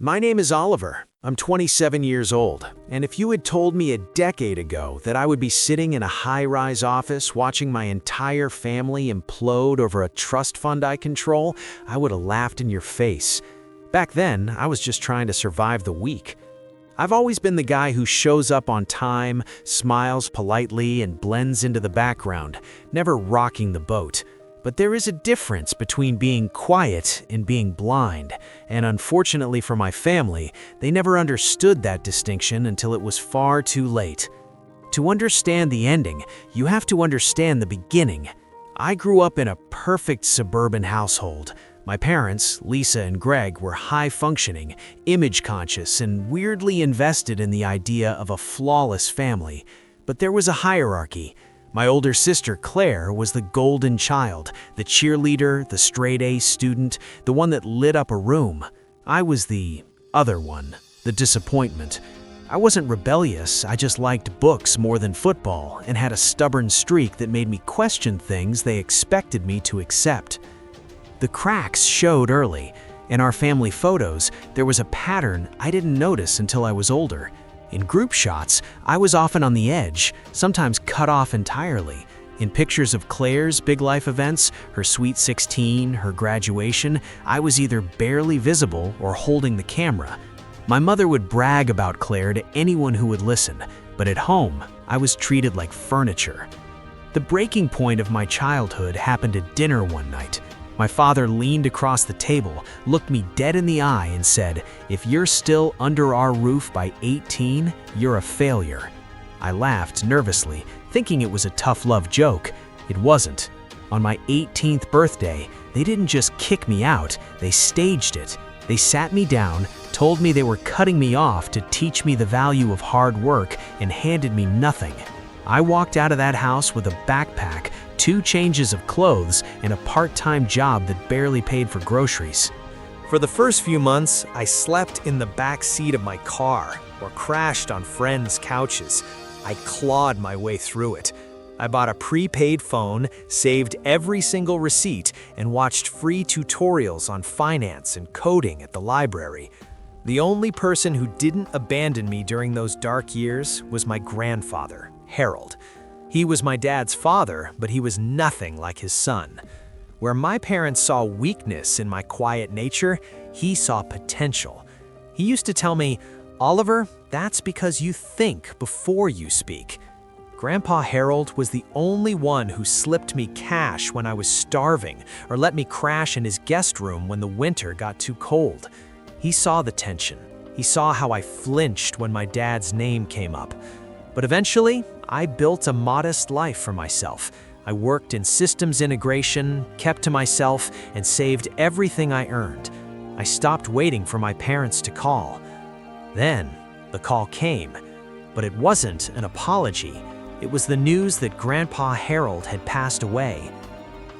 My name is Oliver. I'm 27 years old, and if you had told me a decade ago that I would be sitting in a high-rise office watching my entire family implode over a trust fund I control, I would have laughed in your face. Back then, I was just trying to survive the week. I've always been the guy who shows up on time, smiles politely, and blends into the background, never rocking the boat. But there is a difference between being quiet and being blind, and unfortunately for my family, they never understood that distinction until it was far too late. To understand the ending, you have to understand the beginning. I grew up in a perfect suburban household. My parents, Lisa and Greg, were high-functioning, image-conscious, and weirdly invested in the idea of a flawless family. But there was a hierarchy. My older sister, Claire, was the golden child, the cheerleader, the straight-A student, the one that lit up a room. I was the other one, the disappointment. I wasn't rebellious, I just liked books more than football and had a stubborn streak that made me question things they expected me to accept. The cracks showed early. In our family photos, there was a pattern I didn't notice until I was older. In group shots, I was often on the edge, sometimes cut off entirely. In pictures of Claire's big life events, her Sweet 16, her graduation, I was either barely visible or holding the camera. My mother would brag about Claire to anyone who would listen, but at home, I was treated like furniture. The breaking point of my childhood happened at dinner one night. My father leaned across the table, looked me dead in the eye and said, "If you're still under our roof by 18, you're a failure." I laughed nervously, thinking it was a tough love joke. It wasn't. On my 18th birthday, they didn't just kick me out, they staged it. They sat me down, told me they were cutting me off to teach me the value of hard work, and handed me nothing. I walked out of that house with a backpack, 2 changes of clothes, and a part-time job that barely paid for groceries. For the first few months, I slept in the back seat of my car or crashed on friends' couches. I clawed my way through it. I bought a prepaid phone, saved every single receipt, and watched free tutorials on finance and coding at the library. The only person who didn't abandon me during those dark years was my grandfather, Harold. He was my dad's father, but he was nothing like his son. Where my parents saw weakness in my quiet nature, he saw potential. He used to tell me, "Oliver, that's because you think before you speak." Grandpa Harold was the only one who slipped me cash when I was starving or let me crash in his guest room when the winter got too cold. He saw the tension. He saw how I flinched when my dad's name came up. But eventually, I built a modest life for myself. I worked in systems integration, kept to myself, and saved everything I earned. I stopped waiting for my parents to call. Then, the call came, but it wasn't an apology. It was the news that Grandpa Harold had passed away.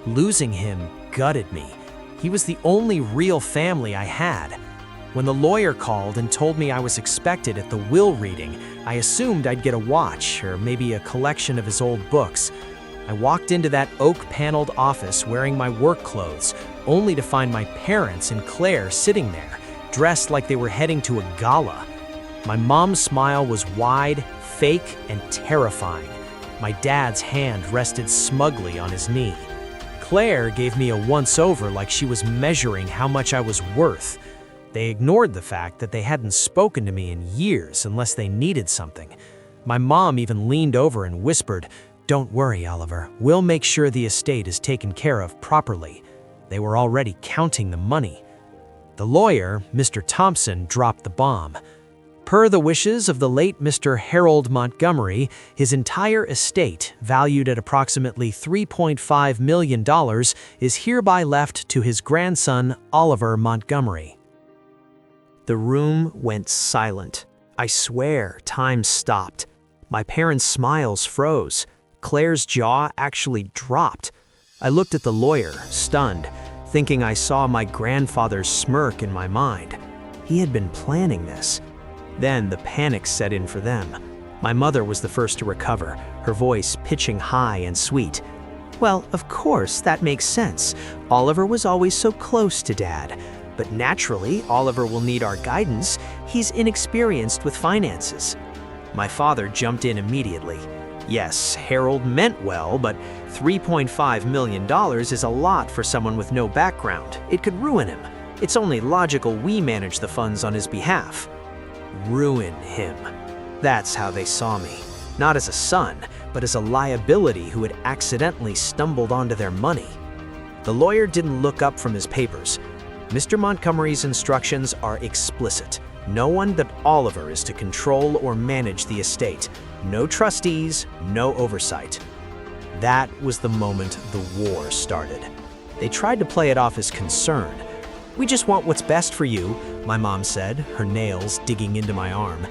Losing him gutted me. He was the only real family I had. When the lawyer called and told me I was expected at the will reading, I assumed I'd get a watch or maybe a collection of his old books. I walked into that oak-paneled office wearing my work clothes, only to find my parents and Claire sitting there, dressed like they were heading to a gala. My mom's smile was wide, fake, and terrifying. My dad's hand rested smugly on his knee. Claire gave me a once-over like she was measuring how much I was worth. They ignored the fact that they hadn't spoken to me in years unless they needed something. My mom even leaned over and whispered, "Don't worry, Oliver, we'll make sure the estate is taken care of properly." They were already counting the money. The lawyer, Mr. Thompson, dropped the bomb. Per the wishes of the late Mr. Harold Montgomery, his entire estate, valued at approximately $3.5 million, is hereby left to his grandson, Oliver Montgomery. The room went silent. I swear, time stopped. My parents' smiles froze. Claire's jaw actually dropped. I looked at the lawyer, stunned, thinking I saw my grandfather's smirk in my mind. He had been planning this. Then the panic set in for them. My mother was the first to recover, her voice pitching high and sweet. "Well, of course, that makes sense. Oliver was always so close to Dad. but naturally, Oliver will need our guidance. He's inexperienced with finances." My father jumped in immediately. Yes, Harold meant well, but $3.5 million is a lot for someone with no background. It could ruin him. It's only logical we manage the funds on his behalf. Ruin him. That's how they saw me. Not as a son, but as a liability who had accidentally stumbled onto their money. The lawyer didn't look up from his papers. Mr. Montgomery's instructions are explicit. No one but Oliver is to control or manage the estate. No trustees, no oversight. That was the moment the war started. They tried to play it off as concern. "We just want what's best for you," my mom said, her nails digging into my arm.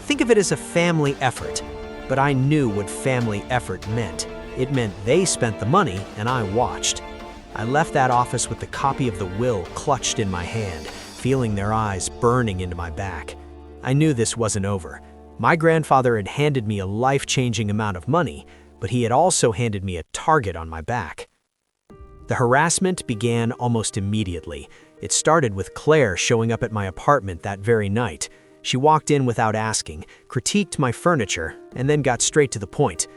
"Think of it as a family effort." But I knew what family effort meant. It meant they spent the money and I watched. I left that office with the copy of the will clutched in my hand, feeling their eyes burning into my back. I knew this wasn't over. My grandfather had handed me a life-changing amount of money, but he had also handed me a target on my back. The harassment began almost immediately. It started with Claire showing up at my apartment that very night. She walked in without asking, critiqued my furniture, and then got straight to the point.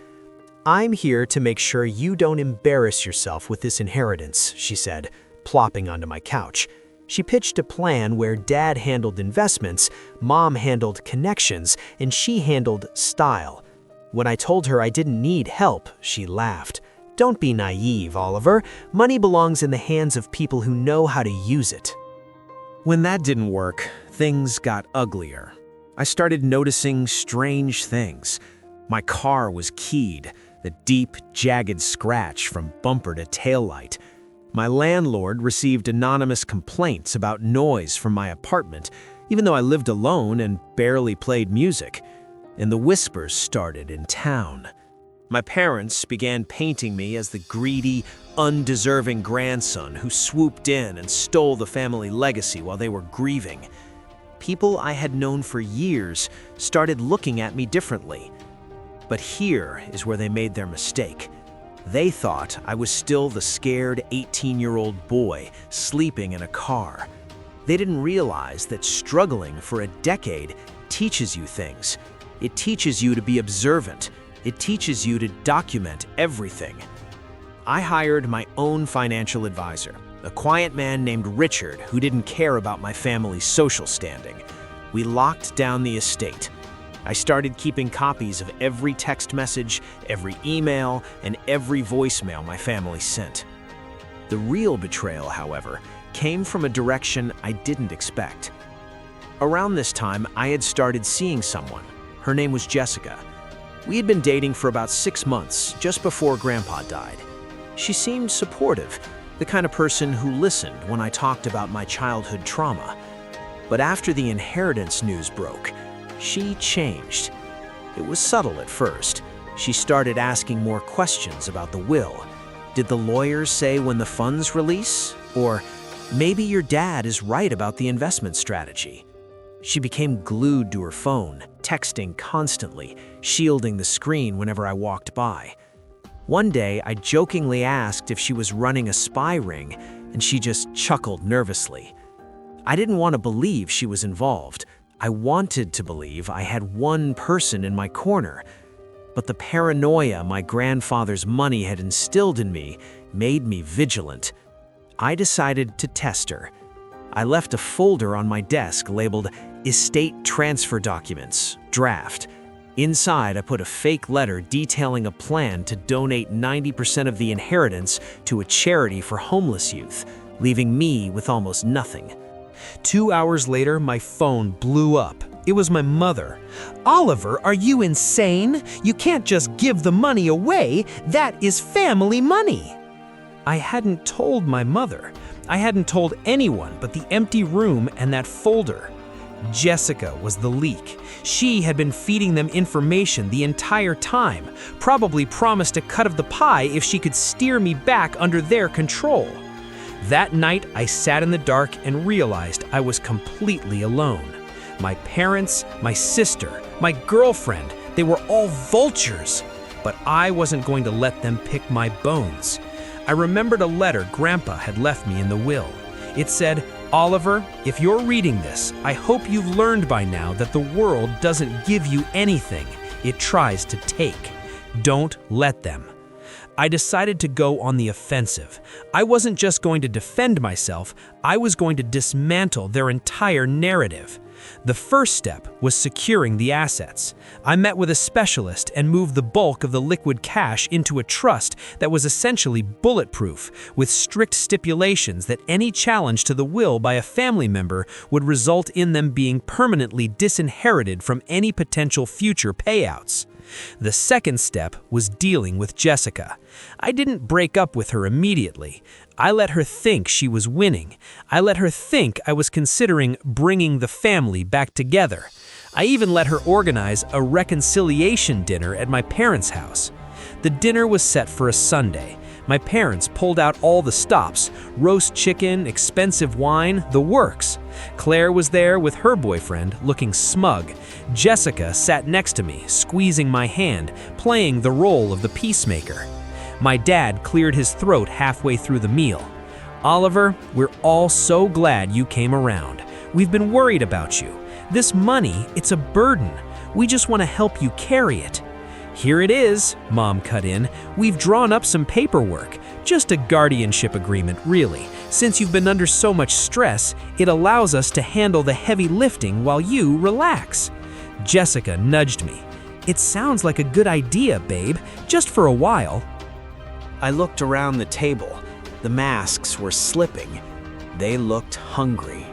"I'm here to make sure you don't embarrass yourself with this inheritance," she said, plopping onto my couch. She pitched a plan where Dad handled investments, Mom handled connections, and she handled style. When I told her I didn't need help, she laughed. "Don't be naive, Oliver. Money belongs in the hands of people who know how to use it." When that didn't work, things got uglier. I started noticing strange things. My car was keyed, the deep, jagged scratch from bumper to taillight. My landlord received anonymous complaints about noise from my apartment, even though I lived alone and barely played music. And the whispers started in town. My parents began painting me as the greedy, undeserving grandson who swooped in and stole the family legacy while they were grieving. People I had known for years started looking at me differently. But here is where they made their mistake. They thought I was still the scared 18-year-old boy sleeping in a car. They didn't realize that struggling for a decade teaches you things. It teaches you to be observant. It teaches you to document everything. I hired my own financial advisor, a quiet man named Richard who didn't care about my family's social standing. We locked down the estate. I started keeping copies of every text message, every email, and every voicemail my family sent. The real betrayal, however, came from a direction I didn't expect. Around this time, I had started seeing someone. Her name was Jessica. We had been dating for about 6 months, just before Grandpa died. She seemed supportive, the kind of person who listened when I talked about my childhood trauma. But after the inheritance news broke, she changed. It was subtle at first. She started asking more questions about the will. Did the lawyers say when the funds release? Or maybe your dad is right about the investment strategy. She became glued to her phone, texting constantly, shielding the screen whenever I walked by. One day, I jokingly asked if she was running a spy ring, and she just chuckled nervously. I didn't want to believe she was involved. I wanted to believe I had one person in my corner. But the paranoia my grandfather's money had instilled in me made me vigilant. I decided to test her. I left a folder on my desk labeled Estate Transfer Documents, Draft. Inside, I put a fake letter detailing a plan to donate 90% of the inheritance to a charity for homeless youth, leaving me with almost nothing. 2 hours later, my phone blew up. It was my mother. "Oliver, are you insane? You can't just give the money away. That is family money." I hadn't told my mother. I hadn't told anyone but the empty room and that folder. Jessica was the leak. She had been feeding them information the entire time, probably promised a cut of the pie if she could steer me back under their control. That night, I sat in the dark and realized I was completely alone. My parents, my sister, my girlfriend, they were all vultures. But I wasn't going to let them pick my bones. I remembered a letter Grandpa had left me in the will. It said, Oliver, if you're reading this, I hope you've learned by now that the world doesn't give you anything, it tries to take. Don't let them. I decided to go on the offensive. I wasn't just going to defend myself, I was going to dismantle their entire narrative. The first step was securing the assets. I met with a specialist and moved the bulk of the liquid cash into a trust that was essentially bulletproof, with strict stipulations that any challenge to the will by a family member would result in them being permanently disinherited from any potential future payouts. The second step was dealing with Jessica. I didn't break up with her immediately. I let her think she was winning. I let her think I was considering bringing the family back together. I even let her organize a reconciliation dinner at my parents' house. The dinner was set for a Sunday. My parents pulled out all the stops: roast chicken, expensive wine, the works. Claire was there with her boyfriend, looking smug. Jessica sat next to me, squeezing my hand, playing the role of the peacemaker. My dad cleared his throat halfway through the meal. Oliver, we're all so glad you came around. We've been worried about you. This money, it's a burden. We just want to help you carry it. Here it is, Mom cut in. We've drawn up some paperwork. Just a guardianship agreement, really. Since you've been under so much stress, it allows us to handle the heavy lifting while you relax. Jessica nudged me. It sounds like a good idea, babe, just for a while. I looked around the table. The masks were slipping. They looked hungry.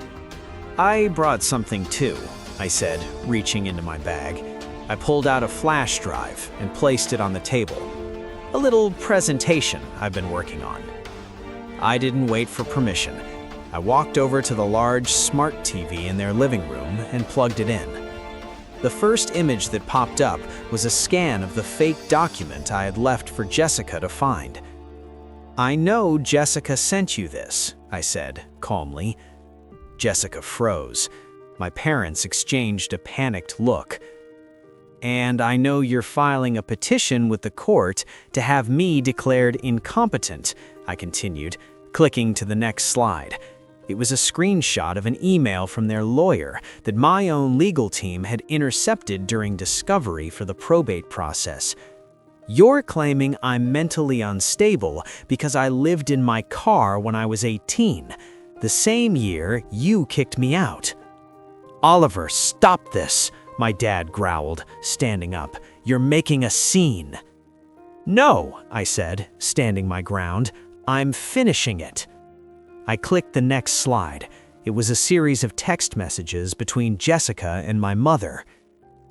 I brought something too, I said, reaching into my bag. I pulled out a flash drive and placed it on the table. A little presentation I've been working on. I didn't wait for permission. I walked over to the large smart TV in their living room and plugged it in. The first image that popped up was a scan of the fake document I had left for Jessica to find. I know Jessica sent you this, I said, calmly. Jessica froze. My parents exchanged a panicked look. And I know you're filing a petition with the court to have me declared incompetent, I continued, clicking to the next slide. It was a screenshot of an email from their lawyer that my own legal team had intercepted during discovery for the probate process. You're claiming I'm mentally unstable because I lived in my car when I was 18, the same year you kicked me out. Oliver, stop this, my dad growled, standing up. You're making a scene. No, I said, standing my ground. I'm finishing it. I clicked the next slide. It was a series of text messages between Jessica and my mother.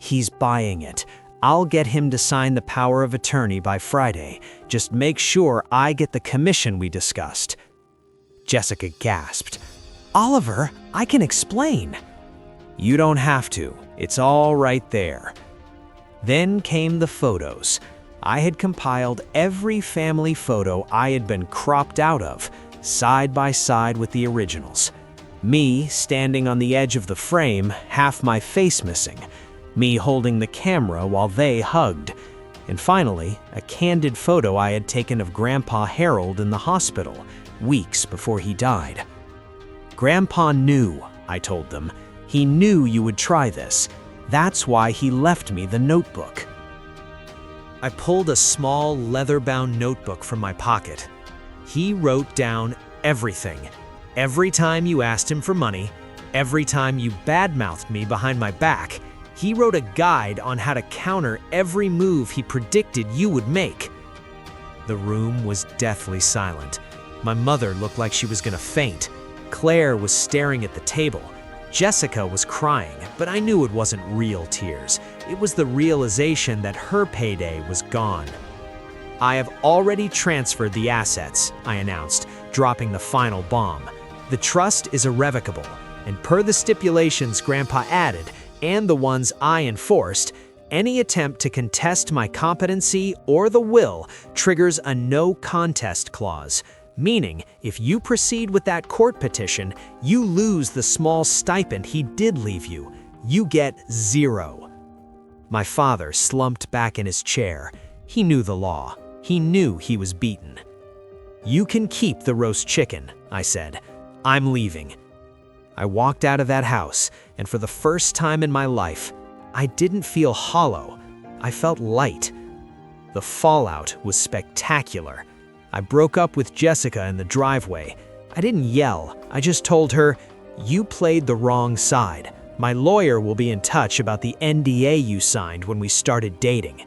He's buying it. I'll get him to sign the power of attorney by Friday. Just make sure I get the commission we discussed. Jessica gasped. Oliver, I can explain. You don't have to. It's all right there. Then came the photos. I had compiled every family photo I had been cropped out of, side by side with the originals. Me standing on the edge of the frame, half my face missing. Me holding the camera while they hugged. And finally, a candid photo I had taken of Grandpa Harold in the hospital, weeks before he died. Grandpa knew, I told them. He knew you would try this. That's why he left me the notebook. I pulled a small leather-bound notebook from my pocket. He wrote down everything. Every time you asked him for money, every time you badmouthed me behind my back, he wrote a guide on how to counter every move he predicted you would make. The room was deathly silent. My mother looked like she was gonna faint. Claire was staring at the table. Jessica was crying, but I knew it wasn't real tears. It was the realization that her payday was gone. I have already transferred the assets, I announced, dropping the final bomb. The trust is irrevocable, and per the stipulations Grandpa added, and the ones I enforced, any attempt to contest my competency or the will triggers a no contest clause. Meaning, if you proceed with that court petition, you lose the small stipend he did leave you. You get 0. My father slumped back in his chair. He knew the law. He knew he was beaten. You can keep the roast chicken, I said. I'm leaving. I walked out of that house, and for the first time in my life, I didn't feel hollow. I felt light. The fallout was spectacular. I broke up with Jessica in the driveway. I didn't yell. I just told her, "You played the wrong side. My lawyer will be in touch about the NDA you signed when we started dating."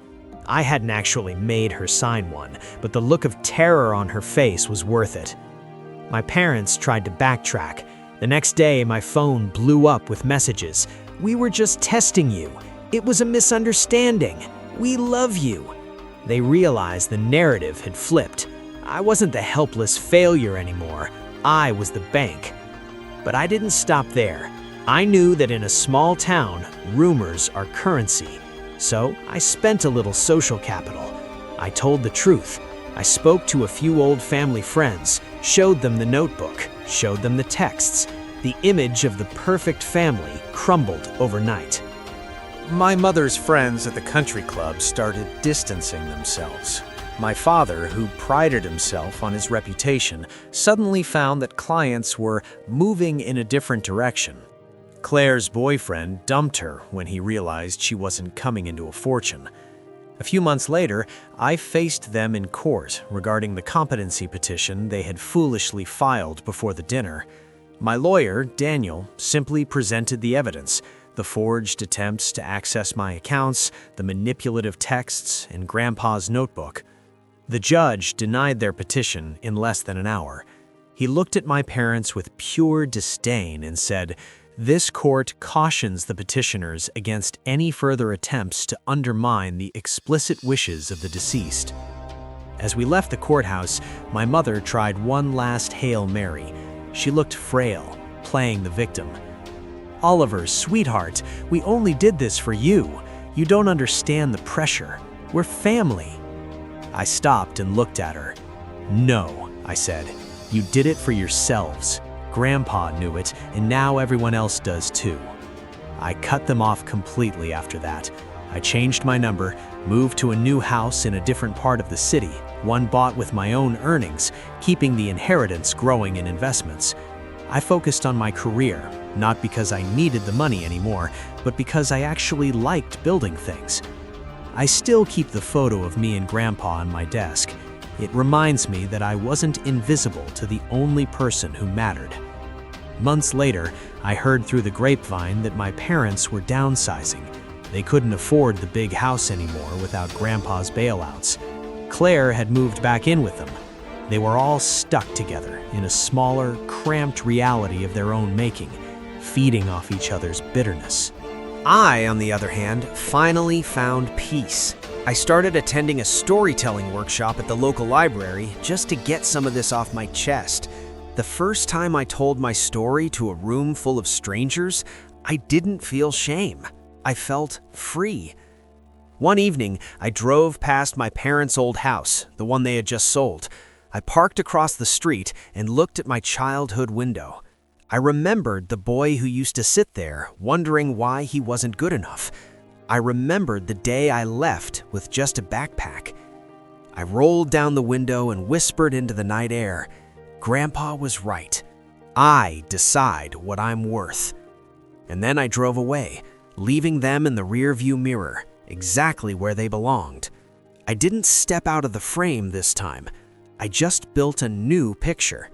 I hadn't actually made her sign one, but the look of terror on her face was worth it. My parents tried to backtrack. The next day, my phone blew up with messages. "We were just testing you. It was a misunderstanding. We love you." They realized the narrative had flipped. I wasn't the helpless failure anymore. I was the bank. But I didn't stop there. I knew that in a small town, rumors are currency. So I spent a little social capital. I told the truth. I spoke to a few old family friends, showed them the notebook, showed them the texts. The image of the perfect family crumbled overnight. My mother's friends at the country club started distancing themselves. My father, who prided himself on his reputation, suddenly found that clients were moving in a different direction. Claire's boyfriend dumped her when he realized she wasn't coming into a fortune. A few months later, I faced them in court regarding the competency petition they had foolishly filed before the dinner. My lawyer, Daniel, simply presented the evidence: the forged attempts to access my accounts, the manipulative texts in Grandpa's notebook. The judge denied their petition in less than an hour. He looked at my parents with pure disdain and said, "This court cautions the petitioners against any further attempts to undermine the explicit wishes of the deceased." As we left the courthouse, my mother tried one last Hail Mary. She looked frail, playing the victim. "Oliver, sweetheart, we only did this for you. You don't understand the pressure. We're family." I stopped and looked at her. "No," I said. "You did it for yourselves. Grandpa knew it, and now everyone else does too." I cut them off completely after that. I changed my number, moved to a new house in a different part of the city, one bought with my own earnings, keeping the inheritance growing in investments. I focused on my career, not because I needed the money anymore, but because I actually liked building things. I still keep the photo of me and Grandpa on my desk. It reminds me that I wasn't invisible to the only person who mattered. Months later, I heard through the grapevine that my parents were downsizing. They couldn't afford the big house anymore without Grandpa's bailouts. Claire had moved back in with them. They were all stuck together in a smaller, cramped reality of their own making, feeding off each other's bitterness. I, on the other hand, finally found peace. I started attending a storytelling workshop at the local library just to get some of this off my chest. The first time I told my story to a room full of strangers, I didn't feel shame. I felt free. One evening, I drove past my parents' old house, the one they had just sold. I parked across the street and looked at my childhood window. I remembered the boy who used to sit there, wondering why he wasn't good enough. I remembered the day I left with just a backpack. I rolled down the window and whispered into the night air, "Grandpa was right. I decide what I'm worth." And then I drove away, leaving them in the rearview mirror, exactly where they belonged. I didn't step out of the frame this time. I just built a new picture.